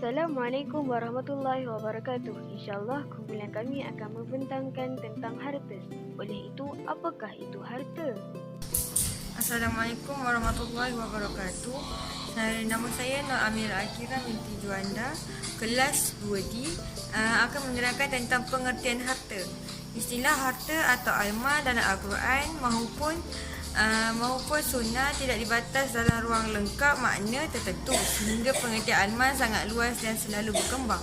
Assalamualaikum warahmatullahi wabarakatuh. InsyaAllah kumpulan kami akan membentangkan tentang harta. Oleh itu, apakah itu harta? Assalamualaikum warahmatullahi wabarakatuh. Nama saya Nur Amira Akira binti Juanda, kelas 2D, akan menerangkan tentang pengertian harta. Istilah harta atau almal dalam Al-Quran maupun sunnah tidak dibatas dalam ruang lengkap makna tertentu, sehingga pengertian almal sangat luas dan selalu berkembang.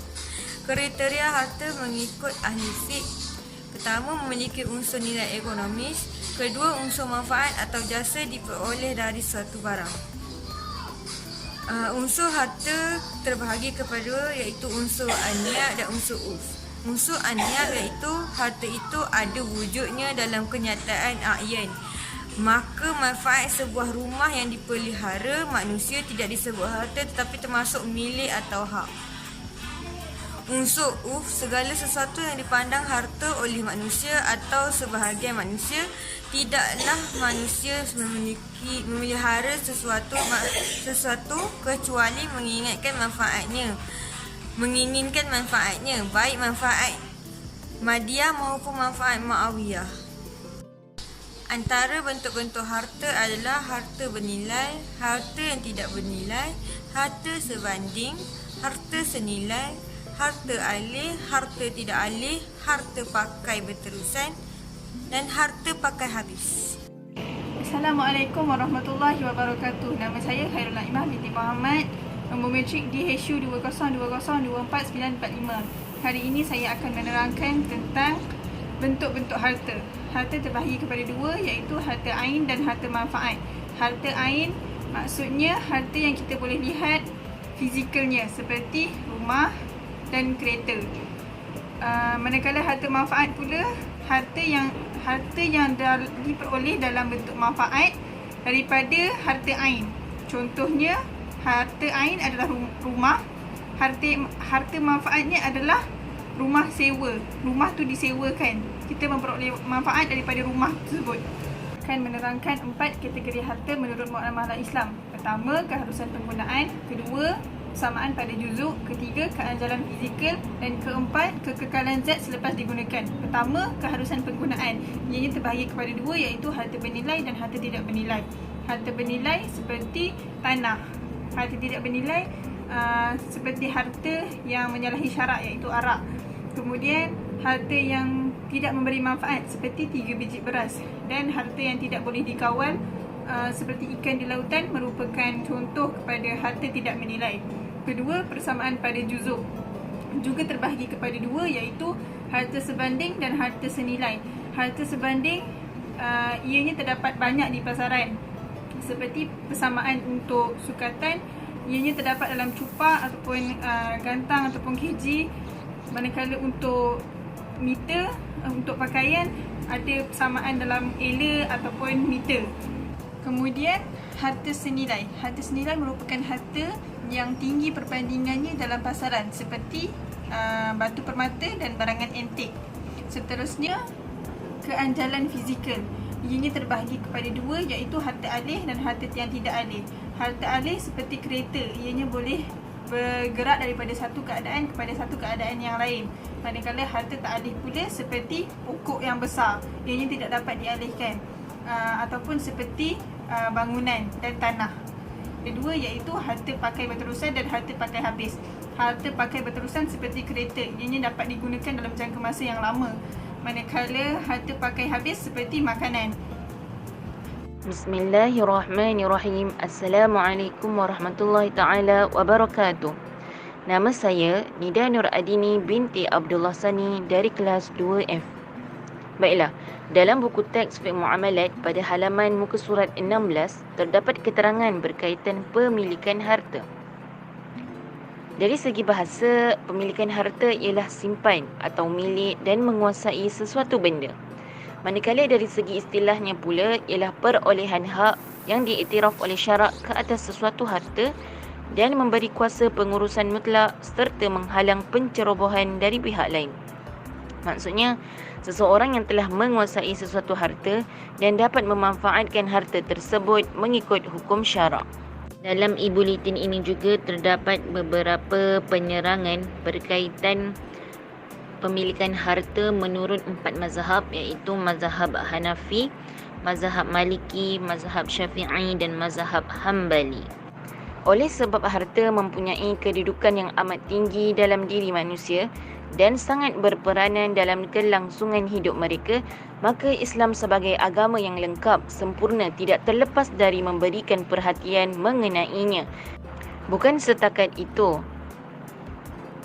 Kriteria harta mengikut ahli fiqh: pertama, memiliki unsur nilai ekonomis; kedua, unsur manfaat atau jasa diperoleh dari suatu barang. Unsur harta terbahagi kepada iaitu unsur an-niyat dan unsur urf. Unsur an-niyat iaitu harta itu ada wujudnya dalam kenyataan a'yan. Maka manfaat sebuah rumah yang dipelihara manusia tidak disebut harta tetapi termasuk milik atau hak. Unsur urf, segala sesuatu yang dipandang harta oleh manusia atau sebahagian manusia. Tidaklah manusia memelihara sesuatu kecuali menginginkan manfaatnya, baik manfaat madiyah maupun manfaat ma'awiyah. Antara bentuk-bentuk harta adalah harta bernilai, harta yang tidak bernilai, harta sebanding, harta senilai, harta alih, harta tidak alih, harta pakai berterusan dan harta pakai habis. Assalamualaikum warahmatullahi wabarakatuh. Nama saya Khairul Naimah binti Muhammad, nombor matrik DHU 202424945. Hari ini saya akan menerangkan tentang bentuk-bentuk harta. Harta terbahagi kepada dua, iaitu harta ain dan harta manfaat. Harta ain maksudnya harta yang kita boleh lihat fizikalnya, seperti rumah dan kereta. Manakala harta manfaat pula harta yang diperoleh dalam bentuk manfaat daripada harta ain. Contohnya, harta ain adalah rumah, harta manfaatnya adalah rumah sewa. Rumah tu disewakan, kita memperoleh manfaat daripada rumah tersebut. Akan menerangkan 4 kategori harta menurut muamalah Islam. Pertama, keharusan penggunaan; kedua, persamaan pada juzuk; ketiga, keanjalan fizikal; dan keempat, kekekalan zat selepas digunakan. Pertama, keharusan penggunaan. Ianya terbahagi kepada dua, iaitu harta bernilai dan harta tidak bernilai. Harta bernilai seperti tanah. Harta tidak bernilai seperti harta yang menyalahi syarak, iaitu arak. Kemudian harta yang tidak memberi manfaat seperti 3 biji beras, dan harta yang tidak boleh dikawal seperti ikan di lautan merupakan contoh kepada harta tidak bernilai. Kedua, persamaan pada juzuk juga terbahagi kepada dua, iaitu harta sebanding dan harta senilai. Harta sebanding ianya terdapat banyak di pasaran, seperti persamaan untuk sukatan, ianya terdapat dalam cupang ataupun gantang ataupun kg. Manakala untuk meter, untuk pakaian, ada persamaan dalam ela ataupun meter. Kemudian harta senilai. Harta senilai merupakan harta yang tinggi perbandingannya dalam pasaran, seperti batu permata dan barangan antik. Seterusnya, keanjalan fizikal. Ianya terbahagi kepada dua, iaitu harta alih dan harta yang tidak alih. Harta alih seperti kereta, ianya boleh bergerak daripada satu keadaan kepada satu keadaan yang lain. Manakala harta tak alih pula seperti pokok yang besar, ianya tidak dapat dialihkan, ataupun seperti bangunan dan tanah. Kedua, iaitu harta pakai berterusan dan harta pakai habis. Harta pakai berterusan seperti kereta, ianya dapat digunakan dalam jangka masa yang lama. Manakala harta pakai habis seperti makanan. Bismillahirrahmanirrahim. Assalamualaikum warahmatullahi ta'ala wabarakatuh. Nama saya Nida Nur Adini binti Abdullah Sani dari kelas 2F. Baiklah, dalam buku teks fiqh muamalat pada halaman muka surat 16 terdapat keterangan berkaitan pemilikan harta. Dari segi bahasa, pemilikan harta ialah simpan atau milik dan menguasai sesuatu benda. Manakala dari segi istilahnya pula ialah perolehan hak yang diiktiraf oleh syarak ke atas sesuatu harta dan memberi kuasa pengurusan mutlak serta menghalang pencerobohan dari pihak lain. Maksudnya, seseorang yang telah menguasai sesuatu harta dan dapat memanfaatkan harta tersebut mengikut hukum syarak. Dalam e-bulletin ini juga terdapat beberapa penerangan berkaitan pemilikan harta menurut 4 mazhab, iaitu mazhab Hanafi, mazhab Maliki, mazhab Syafi'i dan mazhab Hambali. Oleh sebab harta mempunyai kedudukan yang amat tinggi dalam diri manusia dan sangat berperanan dalam kelangsungan hidup mereka, maka Islam sebagai agama yang lengkap, sempurna, tidak terlepas dari memberikan perhatian mengenainya. Bukan setakat itu,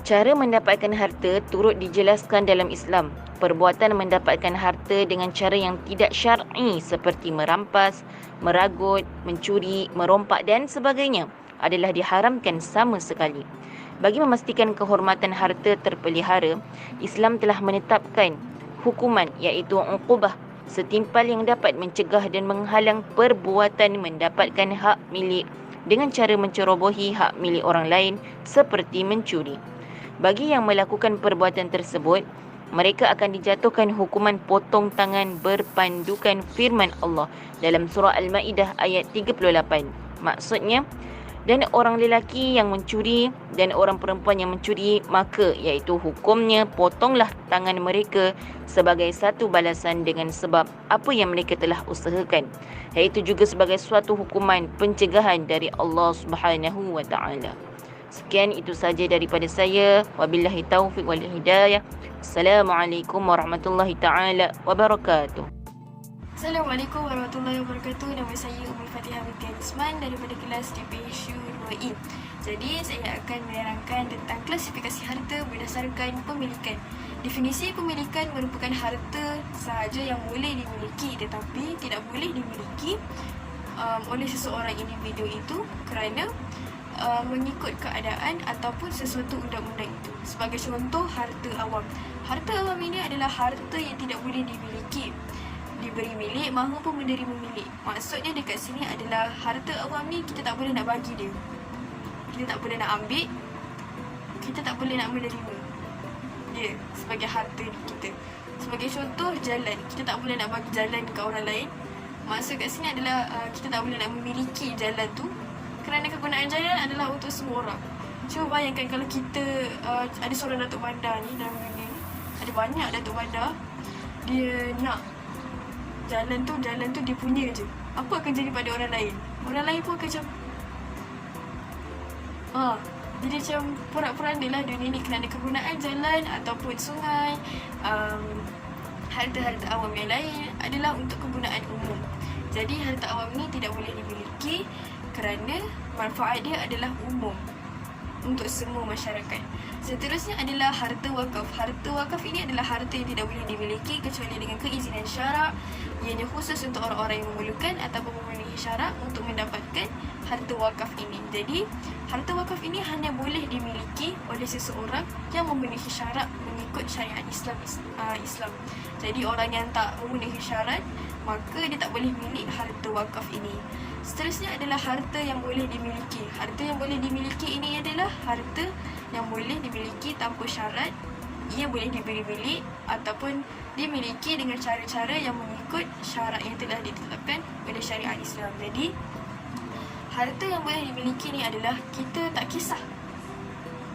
cara mendapatkan harta turut dijelaskan dalam Islam. Perbuatan mendapatkan harta dengan cara yang tidak syar'i seperti merampas, meragut, mencuri, merompak dan sebagainya adalah diharamkan sama sekali. Bagi memastikan kehormatan harta terpelihara, Islam telah menetapkan hukuman iaitu uqubah setimpal yang dapat mencegah dan menghalang perbuatan mendapatkan hak milik dengan cara mencerobohi hak milik orang lain seperti mencuri. Bagi yang melakukan perbuatan tersebut, mereka akan dijatuhkan hukuman potong tangan berpandukan firman Allah dalam surah Al-Ma'idah ayat 38. Maksudnya, dan orang lelaki yang mencuri dan orang perempuan yang mencuri, maka iaitu hukumnya potonglah tangan mereka sebagai satu balasan dengan sebab apa yang mereka telah usahakan, iaitu juga sebagai suatu hukuman pencegahan dari Allah Subhanahu wa taala. Sekian itu saja daripada saya. Wabillahi taufiq wal hidayah. Assalamualaikum warahmatullahi taala wabarakatuh. Assalamualaikum warahmatullahi wabarakatuh. Nama saya Ummul Fatihah binti Usman daripada kelas DPSU 2E. Jadi saya akan menerangkan tentang klasifikasi harta berdasarkan pemilikan. Definisi pemilikan merupakan harta sahaja yang boleh dimiliki tetapi tidak boleh dimiliki oleh seseorang individu itu kerana mengikut keadaan ataupun sesuatu undang-undang itu. Sebagai contoh, harta awam. Harta awam ini adalah harta yang tidak boleh dimiliki, diberi milik mahupun menerima milik. Maksudnya dekat sini adalah harta awam ni kita tak boleh nak bagi dia, kita tak boleh nak ambil, kita tak boleh nak menerima dia sebagai harta kita. Sebagai contoh, jalan. Kita tak boleh nak bagi jalan dekat orang lain. Maksud kat sini adalah kita tak boleh nak memiliki jalan tu kerana kegunaan jalan adalah untuk semua orang. Cuba bayangkan kalau kita ada seorang Datuk Bandar ni dalam dunia ni, ada banyak Datuk Bandar, dia nak jalan tu dia punya je. Apa akan jadi pada orang lain? Orang lain pun akan macam jadi macam porak-poranda lah dunia ni kerana kegunaan jalan ataupun sungai, harta-harta awam yang lain adalah untuk kegunaan umum. Jadi harta awam ni tidak boleh dimiliki kerana manfaat dia adalah umum untuk semua masyarakat. Seterusnya adalah harta wakaf. Harta wakaf ini adalah harta yang tidak boleh dimiliki kecuali dengan keizinan syarak. Ianya khusus untuk orang-orang yang memerlukan ataupun memenuhi syarat untuk mendapatkan harta wakaf ini. Jadi, harta wakaf ini hanya boleh dimiliki oleh seseorang yang memenuhi syarat mengikut syariat Islam. Jadi, orang yang tak memenuhi syarat, maka dia tak boleh milik harta wakaf ini. Seterusnya adalah harta yang boleh dimiliki. Harta yang boleh dimiliki ini adalah harta yang boleh dimiliki tanpa syarat. Ia boleh diberi milik ataupun dimiliki dengan cara-cara yang mengikut syarat yang telah ditetapkan oleh syariat Islam. Jadi, harta yang boleh dimiliki ni adalah kita tak kisah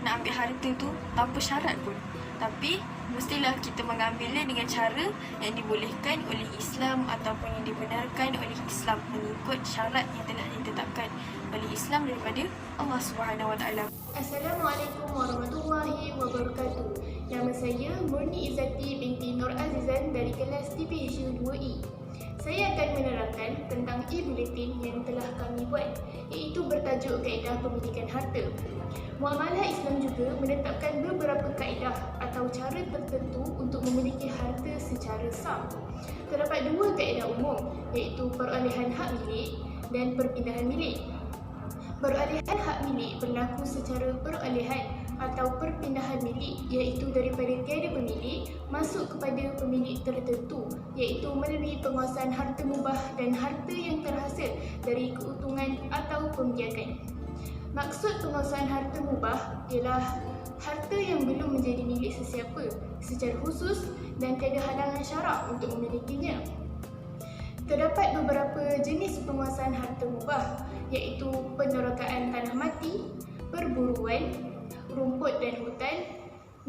nak ambil harta tu tanpa syarat pun. Tapi, mestilah kita mengambilnya dengan cara yang dibolehkan oleh Islam ataupun yang dibenarkan oleh Islam mengikut syarat yang telah ditetapkan oleh Islam daripada Allah Subhanahu Wa Taala. Assalamualaikum warahmatullahi wabarakatuh. Nama saya Murni Izzati binti Nur Azizan dari kelas DPSU 2E. Saya akan menerangkan tentang e-bulletin yang telah kami buat, iaitu bertajuk Kaedah Pemilikan Harta. Muamalah Islam juga menetapkan beberapa kaedah atau cara tertentu untuk memiliki harta secara sah. Terdapat dua kaedah umum, iaitu perolehan hak milik dan perpindahan milik. Perolehan hak milik berlaku secara perolehan atau perpindahan milik, iaitu daripada tiada pemilik masuk kepada pemilik tertentu, iaitu melalui penguasaan harta mubah dan harta yang terhasil dari keuntungan atau pembiakan. Maksud penguasaan harta mubah ialah harta yang belum menjadi milik sesiapa secara khusus dan tiada halangan syarak untuk memilikinya. Terdapat beberapa jenis penguasaan harta mubah iaitu penerokaan tanah mati, perburuan, rumput dan hutan,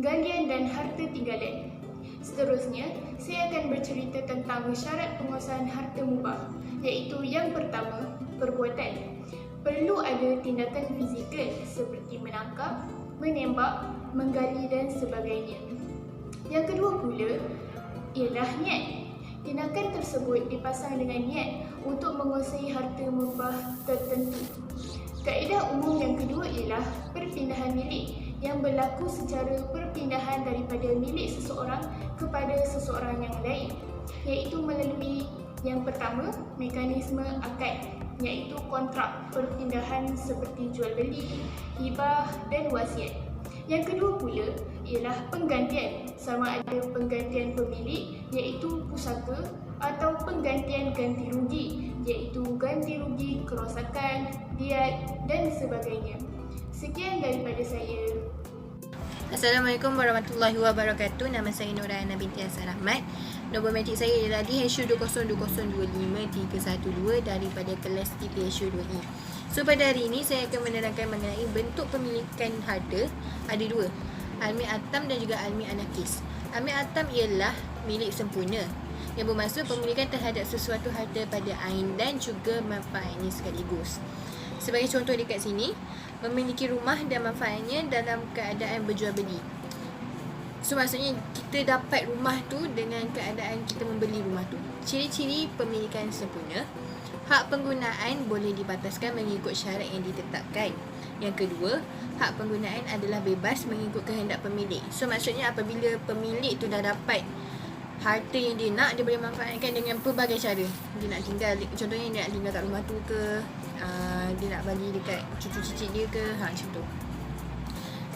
galian dan harta tinggalan. Seterusnya, saya akan bercerita tentang syarat penguasaan harta mubah iaitu yang pertama, perbuatan. Perlu ada tindakan fizikal seperti menangkap, menembak, menggali dan sebagainya. Yang kedua pula ialah niat. Tindakan tersebut dipasang dengan niat untuk menguasai harta mubah tertentu. Kaedah umum yang kedua ialah perpindahan milik yang berlaku secara perpindahan daripada milik seseorang kepada seseorang yang lain, iaitu melalui yang pertama, mekanisme akad, iaitu kontrak perpindahan seperti jual beli, hibah dan wasiat. Yang kedua pula ialah penggantian, sama ada penggantian pemilik iaitu pusaka atau penggantian ganti rugi iaitu ganti rugi kerosakan, diat dan sebagainya. Sekian daripada saya. Assalamualaikum warahmatullahi wabarakatuh. Nama saya Nurhana binti Hassan Ahmad. Nombor matrik saya ialah DHU20202312 daripada kelas TPHU2E. So pada hari ini saya akan menerangkan mengenai bentuk pemilikan harta. Ada dua, almi atam dan juga almi anakis. Almi atam ialah milik sempurna yang bermaksud pemilikan terhadap sesuatu harta pada ain dan juga manfaatnya sekaligus. Sebagai contoh dekat sini, memiliki rumah dan manfaatnya dalam keadaan berjual beli. So maksudnya kita dapat rumah tu dengan keadaan kita membeli rumah tu. Ciri-ciri pemilikan sempurna. Hak penggunaan boleh dibataskan mengikut syarat yang ditetapkan. Yang kedua, hak penggunaan adalah bebas mengikut kehendak pemilik. So maksudnya apabila pemilik tu dah dapat harta yang dia nak, dia boleh manfaatkan dengan pelbagai cara. Dia nak tinggal, contohnya dia nak tinggal kat rumah tu ke, dia nak bagi dekat cucu cicit dia ke, macam tu.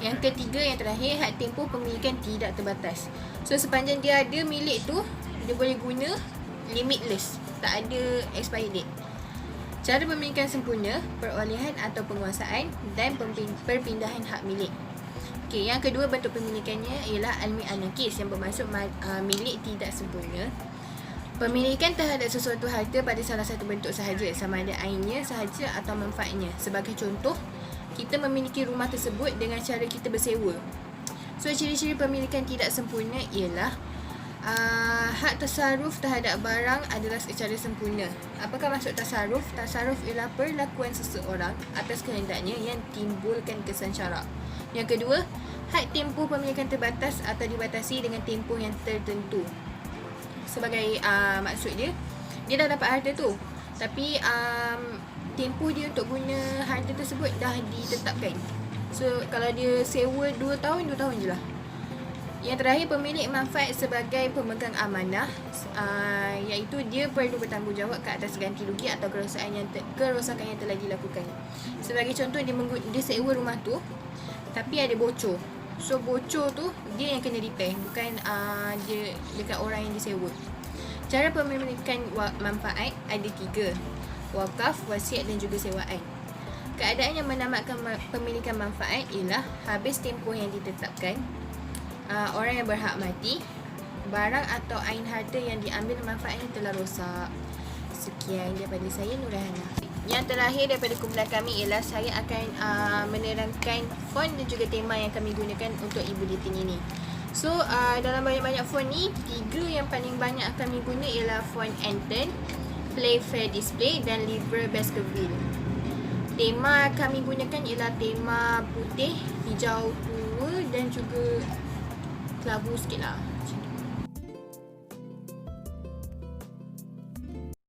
Yang ketiga, yang terakhir, hak tempoh pemilikan tidak terbatas. So sepanjang dia ada milik tu, dia boleh guna limitless, tak ada expiry date. Cara pemilikan sempurna, perolehan atau penguasaan dan perpindahan hak milik. Okey, yang kedua bentuk pemilikannya ialah almi anakis yang bermaksud milik tidak sempurna. Pemilikan terhadap sesuatu harta pada salah satu bentuk sahaja, sama ada ainnya sahaja atau manfaatnya. Sebagai contoh, kita memiliki rumah tersebut dengan cara kita bersewa. So ciri-ciri pemilikan tidak sempurna ialah hak tasarruf terhadap barang adalah secara sempurna. Apakah maksud tasarruf? Tasarruf ialah perlakuan seseorang atas kehendaknya yang timbulkan kesan syarak. Yang kedua, hak tempoh pemilikan terbatas atau dibatasi dengan tempoh yang tertentu. Sebagai maksud dia dah dapat harta tu, tapi tempoh dia untuk guna harta tersebut dah ditetapkan. So kalau dia sewa 2 tahun, 2 tahun je lah. Yang terakhir, pemilik manfaat sebagai pemegang amanah, iaitu dia perlu bertanggungjawab ke atas ganti rugi atau kerosakan yang telah dilakukan. Sebagai contoh, dia sewa rumah tu tapi ada bocor. So bocor tu dia yang kena repair, bukan dia dekat orang yang disewa. Cara pemilikan manfaat ada 3: wakaf, wasiat dan juga sewaan. Keadaan yang menamatkan pemilikan manfaat ialah habis tempoh yang ditetapkan, orang yang berhak mati, barang atau ain harta yang diambil manfaatnya telah rosak. Sekian daripada saya, Nurhana. Yang terakhir daripada kumpulan kami ialah saya akan menerangkan font dan juga tema yang kami gunakan untuk e-bulletin ini. So dalam banyak-banyak font ni, 3 yang paling banyak kami guna ialah font Anton, Play Fair Display dan Libre Baskerville. Tema kami gunakan ialah tema putih, hijau tua dan juga kelabu sikit lah.